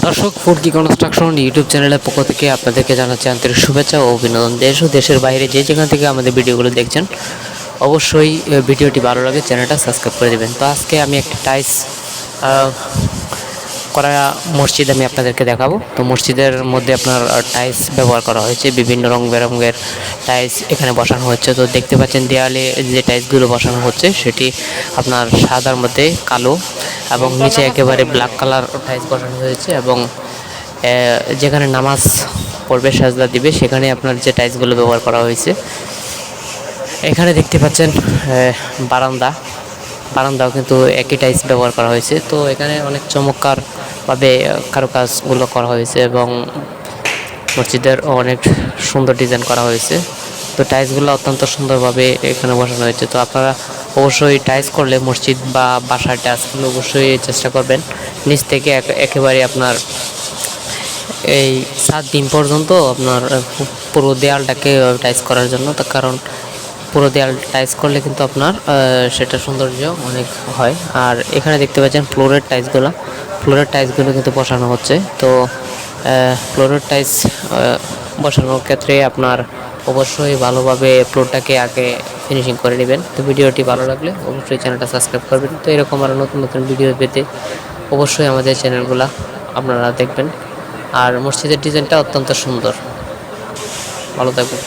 দর্শক, ফুডকি construction YouTube চ্যানেলের পক্ষ থেকে আপনাদেরকে জানাচ্ছি আন্তরিক শুভেচ্ছা ও অভিনন্দন। দেশ ও দেশের বাইরে যে যেখান থেকে আমাদের ভিডিওগুলো দেখছেন, অবশ্যই ভিডিওটি ভালো লাগে চ্যানেলটা সাবস্ক্রাইব করে দেবেন। তো আজকে আমি একটি টাইলস করা মসজিদ আমি আপনাদেরকে দেখাবো। তো মসজিদের মধ্যে আপনার টাইলস ব্যবহার করা হয়েছে, বিভিন্ন রং বেরঙের টাইলস এখানে বসানো হচ্ছে। তো দেখতে পাচ্ছেন দেয়ালে যে টাইলসগুলো বসানো হচ্ছে সেটি আপনার সাদার মধ্যে কালো, এবং নিচে একেবারে ব্ল্যাক কালার টাইলস বসানো হয়েছে। এবং যেখানে নামাজ পড়বে, সাজদা দিবে, সেখানে আপনার যে টাইলসগুলো ব্যবহার করা হয়েছে। এখানে দেখতে পাচ্ছেন বারান্দাও কিন্তু একই টাইলস ব্যবহার করা হয়েছে। তো এখানে অনেক চমৎকারভাবে কারুকাজগুলো করা হয়েছে এবং মসজিদের অনেক সুন্দর ডিজাইন করা হয়েছে। তো টাইলসগুলো অত্যন্ত সুন্দরভাবে এখানে বসানো হয়েছে। তো আপনারা অবশ্যই টাইলস করলে মসজিদ বা বাসার টাইলসগুলো অবশ্যই চেষ্টা করবেন নিচ থেকে একেবারে আপনার এই 7 দিন পর্যন্ত আপনার পুরো দেয়ালটাকে টাইলস করার জন্য। তার কারণ পুরো দেয়াল টাইলস করলে কিন্তু আপনার সেটা সৌন্দর্য অনেক হয়। আর এখানে দেখতে পাচ্ছেন ফ্লোরের টাইলসগুলো কিন্তু বসানো হচ্ছে। তো ফ্লোরের টাইলস বসানোর ক্ষেত্রে আপনার অবশ্যই ভালোভাবে ফ্লোরটাকে আগে ফিনিশিং করে নেবেন। তো ভিডিওটি ভালো লাগলে অবশ্যই চ্যানেলটা সাবস্ক্রাইব করবেন। তো এরকম আরও নতুন নতুন ভিডিও পেতে অবশ্যই আমাদের চ্যানেলগুলো আপনারা দেখবেন। আর মসজিদের ডিজাইনটা অত্যন্ত সুন্দর। ভালো থাকবেন।